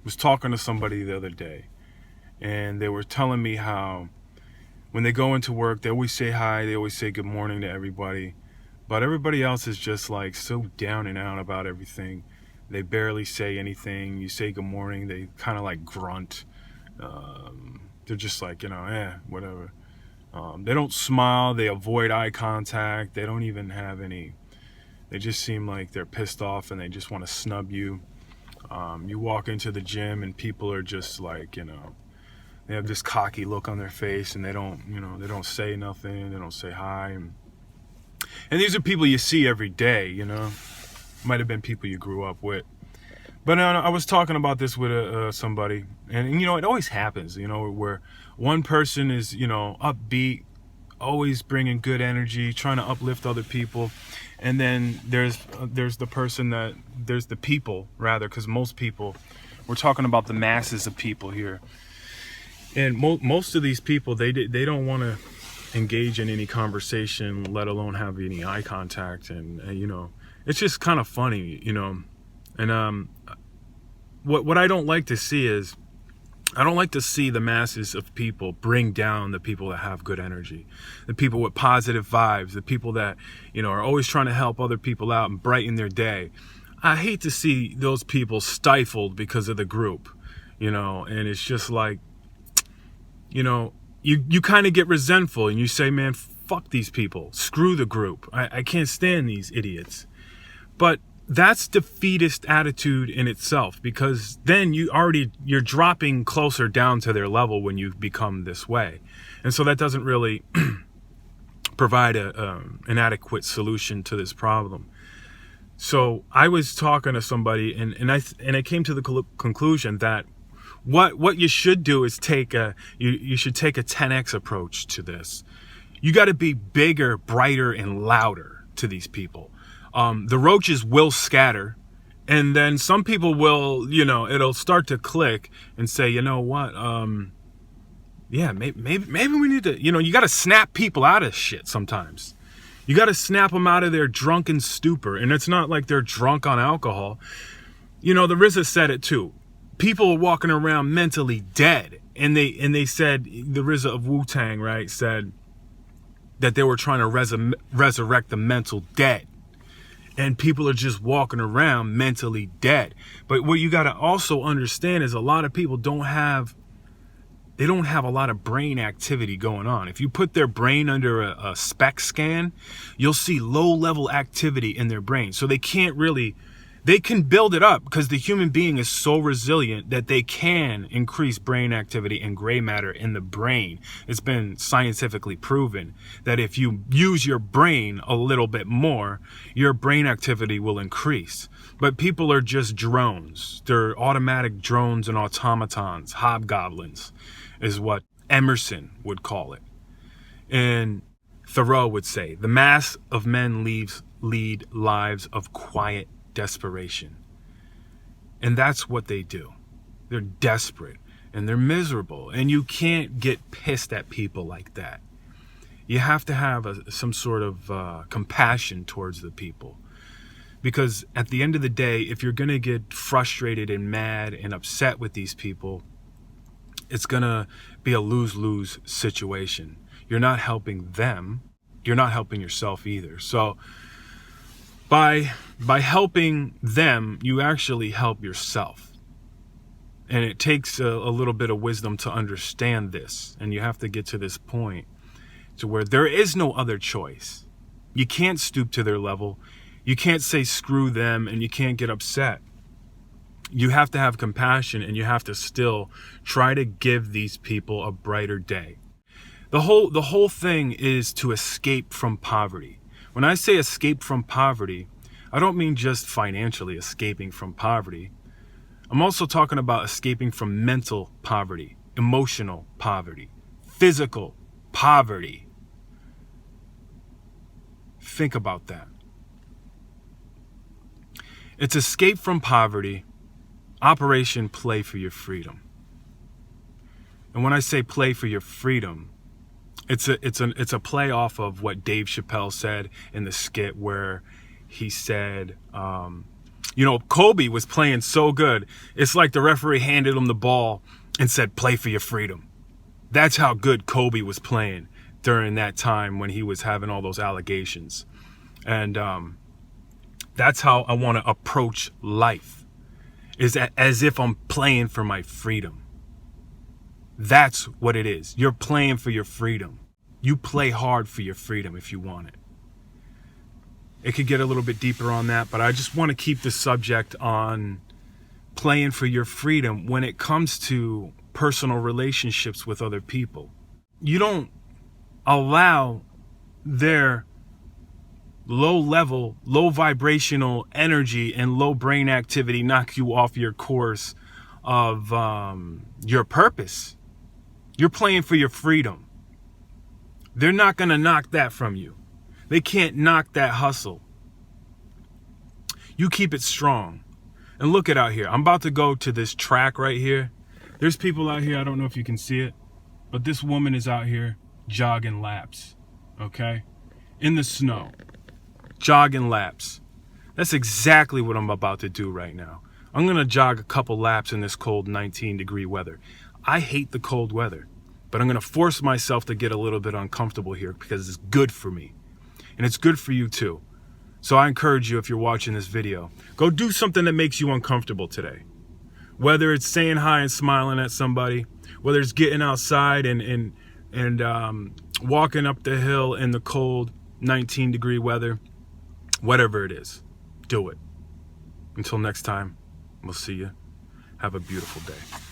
was talking to somebody the other day, and they were telling me how when they go into work, they always say hi, they always say good morning to everybody, but everybody else is just like so down and out about everything. They barely say anything. You say good morning, they kind of like grunt. They're just like, whatever. They don't smile. They avoid eye contact. They don't even have any. They just seem like they're pissed off and they just want to snub you. You walk into the gym and people are just like, they have this cocky look on their face and they don't say nothing. They don't say hi. And these are people you see every day, Might have been people you grew up with. But I was talking about this with somebody, and it always happens, where one person is, upbeat, always bringing good energy, trying to uplift other people, and then there's the person there's the people, rather, because most people, we're talking about the masses of people here, and most of these people, they don't want to engage in any conversation, let alone have any eye contact, and it's just kind of funny, and what I don't like to see is, I don't like to see the masses of people bring down the people that have good energy, the people with positive vibes, the people that, are always trying to help other people out and brighten their day. I hate to see those people stifled because of the group, and it's just like, you kind of get resentful and you say, man, fuck these people, screw the group. I can't stand these idiots. But that's defeatist attitude in itself, because then you're dropping closer down to their level when you become this way. And so that doesn't really provide an adequate solution to this problem. So I was talking to somebody and I came to the conclusion that what you should do is you should take a 10x approach to this. You got to be bigger, brighter, and louder to these people. The roaches will scatter, and then some people will, it'll start to click and say, you know what, maybe we need to, you got to snap people out of shit sometimes. You got to snap them out of their drunken stupor, and it's not like they're drunk on alcohol. The RZA said it too. People are walking around mentally dead, and they said, the RZA of Wu-Tang, right, said that they were trying to resurrect the mental dead. And people are just walking around mentally dead. But what you got to also understand is a lot of people don't have a lot of brain activity going on. If you put their brain under a SPECT scan, you'll see low level activity in their brain. So they can build it up, because the human being is so resilient that they can increase brain activity and gray matter in the brain. It's been scientifically proven that if you use your brain a little bit more, your brain activity will increase. But people are just drones. They're automatic drones and automatons, hobgoblins, is what Emerson would call it. And Thoreau would say, the mass of men lead lives of quiet desperation. And that's what they do. They're desperate and they're miserable, and you can't get pissed at people like that. You have to have some sort of compassion towards the people, because at the end of the day, if you're gonna get frustrated and mad and upset with these people, it's gonna be a lose-lose situation. You're not helping them, you're not helping yourself either. So by helping them, you actually help yourself. And it takes a little bit of wisdom to understand this. And you have to get to this point to where there is no other choice. You can't stoop to their level. You can't say screw them, and you can't get upset. You have to have compassion, and you have to still try to give these people a brighter day. The whole thing is to escape from poverty. When I say escape from poverty, I don't mean just financially escaping from poverty. I'm also talking about escaping from mental poverty, emotional poverty, physical poverty. Think about that. It's escape from poverty, Operation Play for Your Freedom. And when I say play for your freedom, it's a play off of what Dave Chappelle said in the skit, where he said, You know, Kobe was playing so good. It's like the referee handed him the ball and said, play for your freedom. That's how good Kobe was playing during that time when he was having all those allegations. And that's how I want to approach life, is as if I'm playing for my freedom. That's what it is. You're playing for your freedom. You play hard for your freedom if you want it. It could get a little bit deeper on that, but I just want to keep the subject on playing for your freedom when it comes to personal relationships with other people. You don't allow their low level, low vibrational energy and low brain activity knock you off your course of your purpose. You're playing for your freedom. They're not going to knock that from you. They can't knock that hustle. You keep it strong. And look at out here. I'm about to go to this track right here. There's people out here. I don't know if you can see it, but this woman is out here jogging laps. Okay? In the snow. Jogging laps. That's exactly what I'm about to do right now. I'm going to jog a couple laps in this cold 19-degree weather. I hate the cold weather, but I'm going to force myself to get a little bit uncomfortable here because it's good for me. And it's good for you too. So I encourage you, if you're watching this video, go do something that makes you uncomfortable today. Whether it's saying hi and smiling at somebody, whether it's getting outside and walking up the hill in the cold 19-degree weather, whatever it is, do it. Until next time, we'll see you. Have a beautiful day.